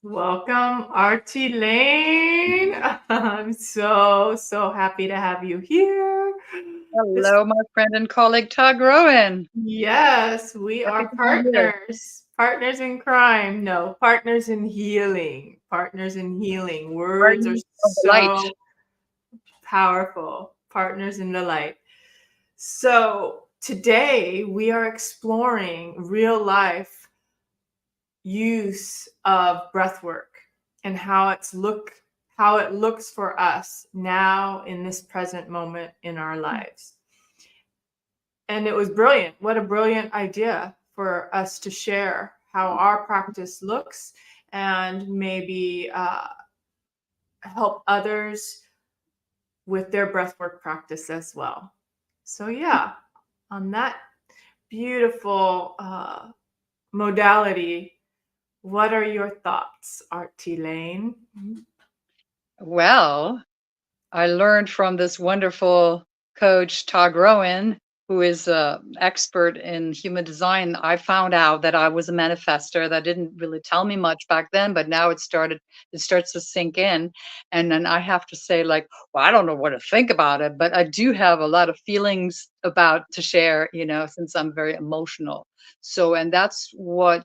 Welcome, Arti Lane. I'm so happy to have you here. This, Hello, my friend and colleague, Groen. yes, we Happy are to be here. partners in crime. No, partners in healing. Partners in healing. Words are Guardians of the light. so powerful. Partners in the light. So today we are exploring real life use of breath work and how it looks for us now in this present moment in our lives. And it was brilliant. What a brilliant idea for us to share how our practice looks and maybe help others with their breathwork practice as well. So yeah, on that beautiful modality, what are your thoughts, Artie Lane? Well, I learned from this wonderful coach, Groen, who is an expert in human design. I found out that I was a manifester. That didn't really tell me much back then, but now it starts to sink in. And then I have to say, like, well, I don't know what to think about it, but I do have a lot of feelings about to share, since I'm very emotional. So, and that's what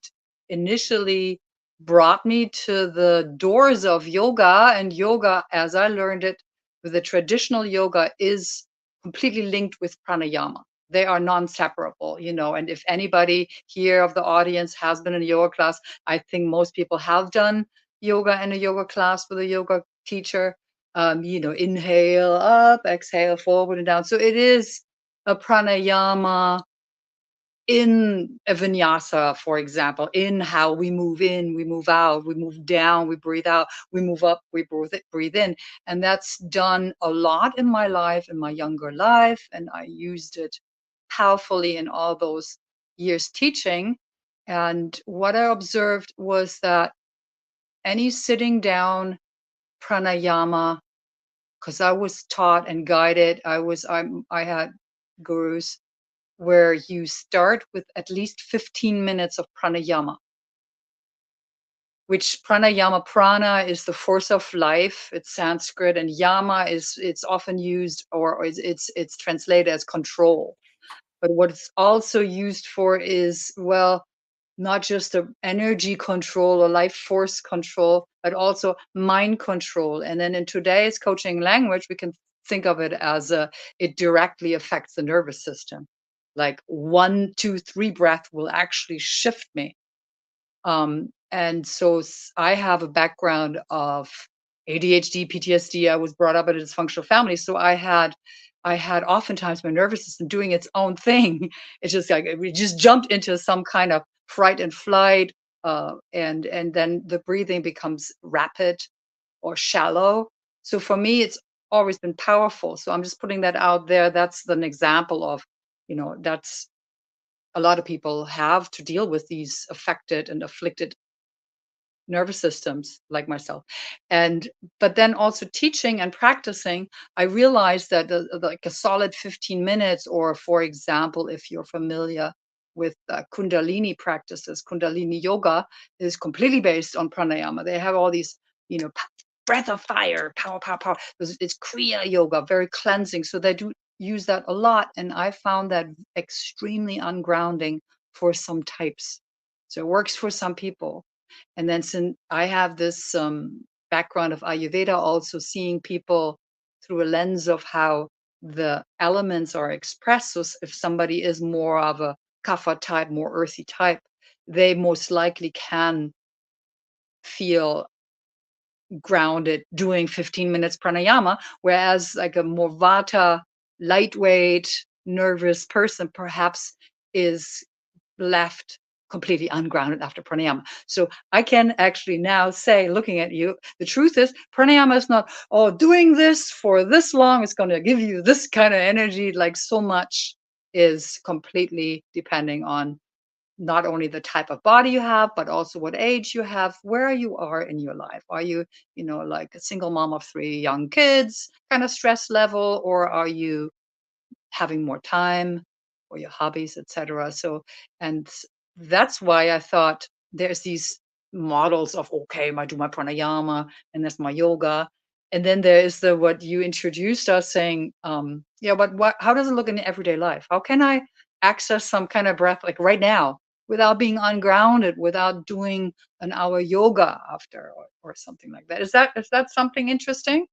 initially brought me to the doors of yoga, and yoga as I learned it with the traditional yoga is completely linked with pranayama. They are non-separable, and if anybody here of the audience has been in a yoga class, I think most people have done yoga in a yoga class with a yoga teacher. Inhale up, exhale forward and down. So it is a pranayama in a vinyasa, for example, in how we move in, we move out, we move down, we breathe out, we move up, we breathe in. And that's done a lot in my life, in my younger life. And I used it powerfully in all those years teaching. And what I observed was that any sitting down pranayama, because I was taught and guided, I had gurus where you start with at least 15 minutes of pranayama, which pranayama, prana is the force of life. It's Sanskrit, and yama it's often used, or it's translated as control. But what it's also used for is, well, not just the energy control or life force control, but also mind control. And then in today's coaching language, we can think of it as it directly affects the nervous system. Like 1, 2, 3 breath will actually shift me. And so I have a background of ADHD, PTSD. I was brought up in a dysfunctional family, so I had oftentimes my nervous system doing its own thing. It's just like we just jumped into some kind of fright and flight, and then the breathing becomes rapid or shallow. So for me, it's always been powerful. So I'm just putting that out there. That's an example of, that's a lot of people have to deal with these affected and afflicted nervous systems like myself. And but then also teaching and practicing, I realized that like a solid 15 minutes, or for example, if you're familiar with kundalini practices, kundalini yoga is completely based on pranayama. They have all these, breath of fire, power, power, power. It's kriya yoga, very cleansing, so they do use that a lot, and I found that extremely ungrounding for some types. So it works for some people. And then since I have this background of Ayurveda, also seeing people through a lens of how the elements are expressed. So if somebody is more of a kapha type, more earthy type, they most likely can feel grounded doing 15 minutes pranayama, whereas like a more vata, lightweight, nervous person perhaps is left completely ungrounded after pranayama. So I can actually now say, looking at you, the truth is pranayama is not, oh, doing this for this long is going to give you this kind of energy. Like so much is completely depending on not only the type of body you have, but also what age you have, where you are in your life. Are you, like a single mom of 3 young kids, kind of stress level, or are you having more time for your hobbies, etc.? So, and that's why I thought there's these models of, okay, I do my pranayama and that's my yoga. And then there is the what you introduced us saying, yeah, but how does it look in everyday life? How can I access some kind of breath like right now without being ungrounded, without doing an hour yoga after or something like that? Is that something interesting?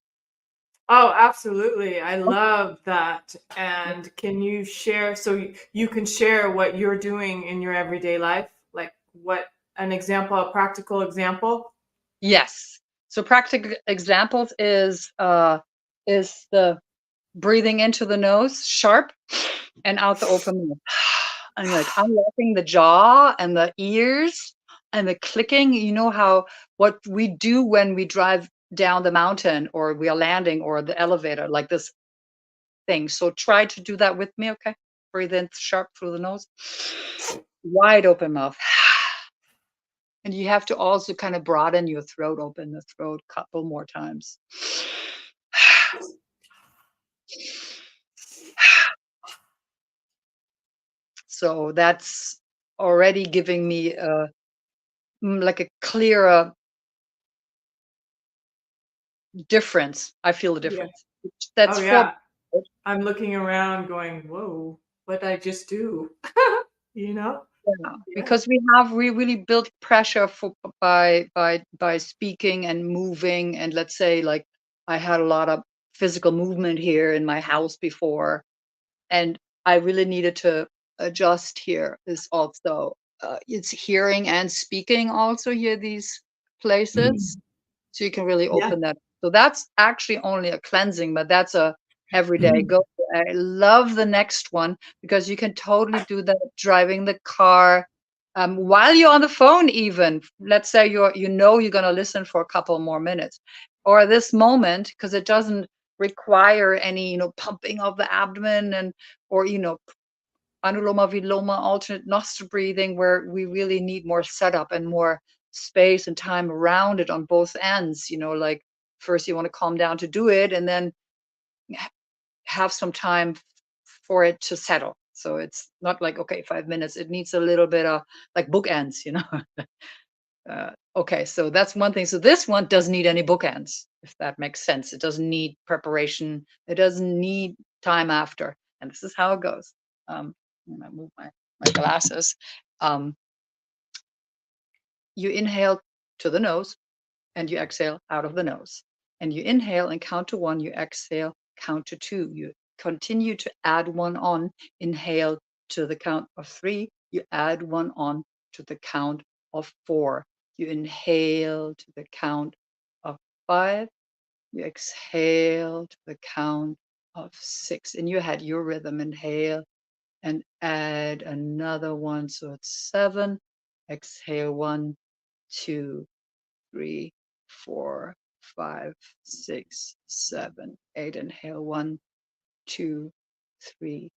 Oh, absolutely. I Oh, love that. yeah. And can you share, so you can share what you're doing in your everyday life? Like what an example, a practical example? Yes. So practical examples is the breathing into the nose, sharp, and out the open mouth. And like unlocking the jaw and the ears and the clicking. You know how what we do when we drive down the mountain or we are landing or the elevator, like this thing. So try to do that with me, okay? Breathe in sharp through the nose, wide open mouth. And you have to also kind of broaden your throat, open the throat a couple more times. So that's already giving me a like a clearer difference. I feel the Yeah. difference. That's Oh, for yeah. I'm looking around going, whoa, what did I just do? You know? yeah, Yeah. because we really built pressure for by speaking and moving, and let's say, like, I had a lot of physical movement here in my house before, and I really needed to adjust here is also, it's hearing and speaking also here, these places. So you can really Yeah. open that. So that's actually only a cleansing, but that's a everyday go. I love the next one because you can totally do that driving the car, while you're on the phone even. Let's say you're gonna listen for a couple more minutes or this moment because it doesn't require any, pumping of the abdomen and or, Anuloma viloma, alternate nostril breathing, where we really need more setup and more space and time around it on both ends. Like first you want to calm down to do it, and then ha- have some time for it to settle. So it's not like, okay, 5 minutes. It needs a little bit of like bookends. Okay, so that's one thing. So this one doesn't need any bookends, if that makes sense. It doesn't need preparation. It doesn't need time after. And this is how it goes. I'm gonna move my glasses. Um, you inhale to the nose and you exhale out of the nose. And you inhale and count to one. You exhale, count to two. You continue to add one on. Inhale to the count of three. You add one on to the count of four. You inhale to the count of five. You exhale to the count of six. In your head, your rhythm, inhale and add another one. So it's seven. Exhale, 1, 2, 3, 4, 5, 6, 7, 8. Inhale, 1, 2, 3,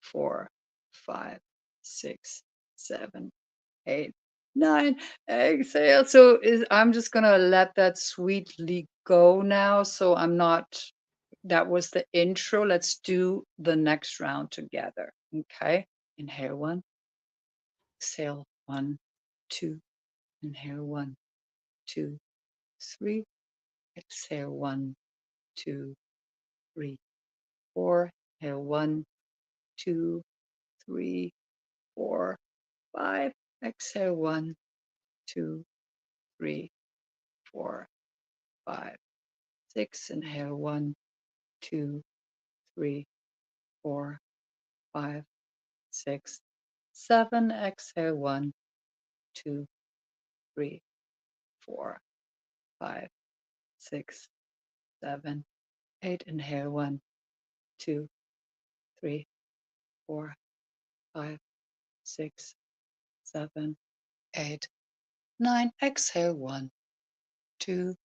4, 5, 6, 7, 8, 9. Exhale. So I'm just gonna let that sweetly go now. So I'm not. That was the intro. Let's do the next round together. Okay. Inhale, one. Exhale, 1, 2. Inhale, 1, 2, 3. Exhale, 1, 2, 3, 4. Inhale, 1, 2, 3, 4, 5. Exhale, 1, 2, 3, 4, 5, 6. Inhale, 1, 2, 3, 4, 5, 6, 7. Exhale, 1, 2, 3, 4, 5, 6, 7, 8. Inhale, 1, 2, 3, 4, 5, 6, 7, 8, 9. Exhale, 1, 2,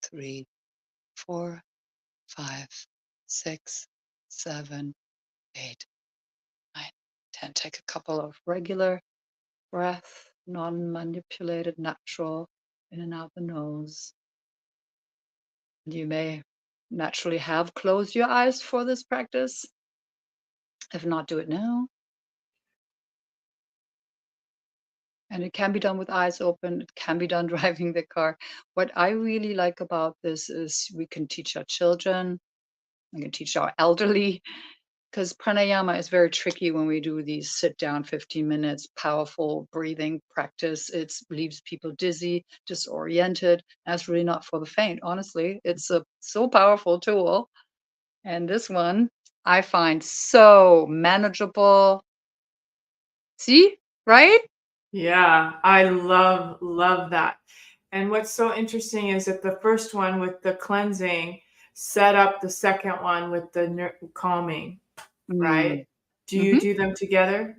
3, 4, 5, 6, 7, 8, 9. 10. Take a couple of regular breath, non-manipulated, natural, in and out the nose. You may naturally have closed your eyes for this practice. If not, do it now. And it can be done with eyes open. It can be done driving the car. What I really like about this is we can teach our children, we can teach our elderly, because pranayama is very tricky when we do these sit down 15 minutes, powerful breathing practice. It leaves people dizzy, disoriented. That's really not for the faint, honestly. It's a so powerful tool. And this one I find so manageable. See? Right? Yeah, I love that. And what's so interesting is that the first one with the cleansing set up the second one with the calming, Mm. right? Do you Mhm. do them together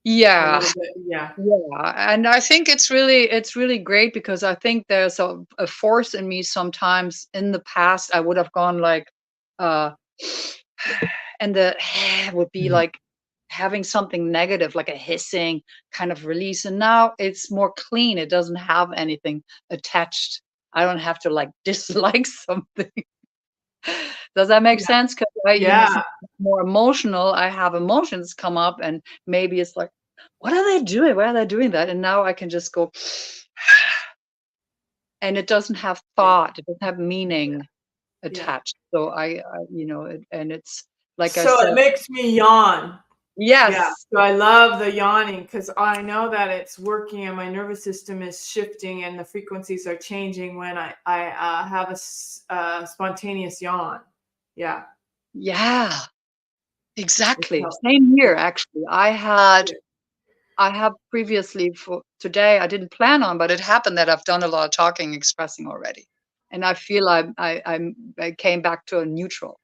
a Yeah. little bit? Yeah. Yeah, and I think it's really great because I think there's a force in me sometimes in the past I would have gone like, uh, and the would be Mm. like having something negative, like a hissing kind of release, and now it's more clean. It doesn't have anything attached. I don't have to like dislike something. Does that make Yeah. sense? 'Cause Yeah. since I'm more emotional, I have emotions come up and maybe it's like, "What are they doing? Why are they doing that?" And now I can just go, and it doesn't have Yeah. thought, it doesn't have Yeah. meaning Yeah. attached. So and it's like I So said it makes me yawn. Yeah, yes, so I love the yawning because I know that it's working and my nervous system is shifting and the frequencies are changing when I have a spontaneous yawn. Yeah, yeah, it's exactly. helped. Same here, Yeah, actually. yeah. I have previously for today, I didn't plan on, but it happened that I've done a lot of talking, expressing already. And I feel I came back to a neutral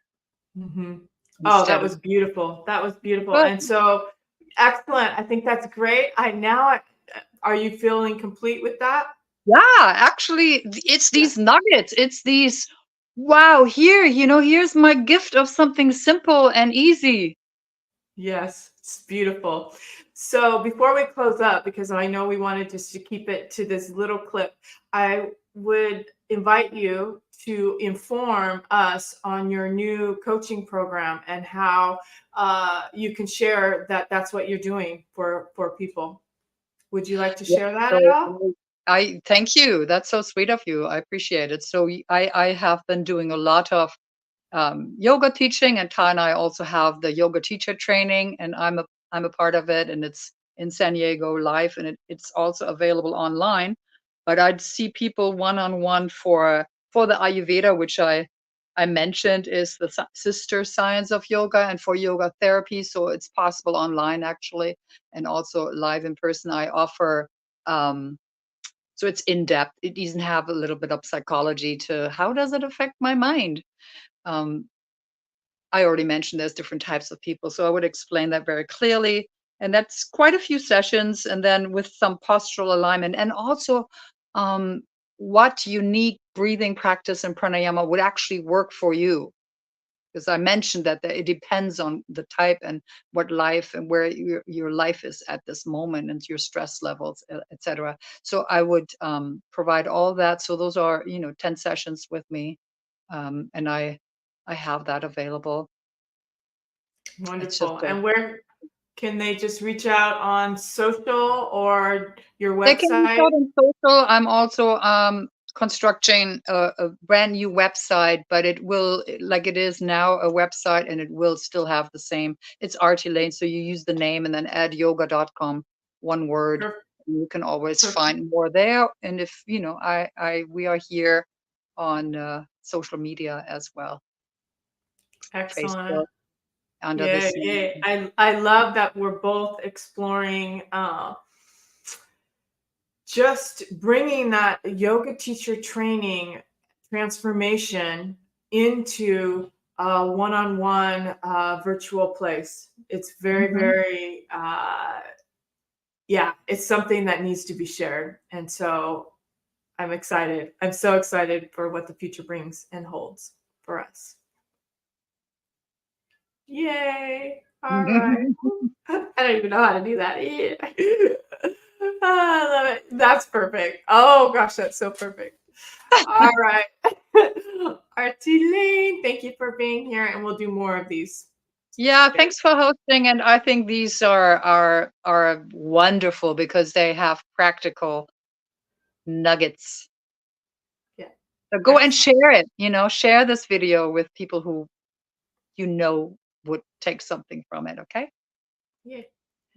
Mhm. Oh, that instead of was beautiful. That was beautiful. good. And so excellent. I think that's great. Are you feeling complete with that? Yeah, actually, it's Yeah. these nuggets. It's these, wow, here's my gift of something simple and easy. Yes, it's beautiful. So before we close up, because I know we wanted just to keep it to this little clip, I would invite you to inform us on your new coaching program and how you can share that that's what you're doing for people. Would you like to Yeah, share that at so all? I thank you. That's so sweet of you. I appreciate it. So I have been doing a lot of yoga teaching, and Ty and I also have the yoga teacher training, and I'm a part of it, and it's in San Diego live, and it's also available online. But I'd see people one on one for the Ayurveda, which I mentioned is the sister science of yoga, and for yoga therapy, so it's possible online actually, and also live in person. I offer. Um, so it's in depth. It even have a little bit of psychology to how does it affect my mind. Um, I already mentioned there's different types of people, so I would explain that very clearly. And that's quite a few sessions, and then with some postural alignment, and also um, what unique breathing practice and pranayama would actually work for you. Because I mentioned that it depends on the type and what life and where your life is at this moment and your stress levels, etc. So I would provide all that. So those are 10 sessions with me, and I have that available. It's just Wonderful. And where can they just reach out on social or your they can reach website? out on social. I'm also constructing a brand new website, but it will, like it is now, a website, and it will still have the same. It's Arati Lane, so you use the name and then add yoga.com, one word. Per- You can always Perfect. find more there. And if I we are here on social media as well, Excellent. Facebook under the Yeah, same. yeah. I love that we're both exploring just bringing that yoga teacher training transformation into a one-on-one virtual place. It's very, Mhm. very yeah, it's something that needs to be shared. And so I'm excited. I'm so excited for what the future brings and holds for us. Yay. All right. I don't even know how to do that. Yeah. I love it. That's perfect. Oh gosh, that's so perfect. All right. Artie Lane, thank you for being here, and we'll do more of these Yeah, thanks for hosting. And I think these are wonderful because they have practical nuggets. Yeah. So go and share it, share this video with people who would take something from it, okay? Yeah.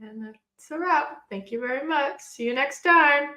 And that's a wrap. Thank you very much. See you next time.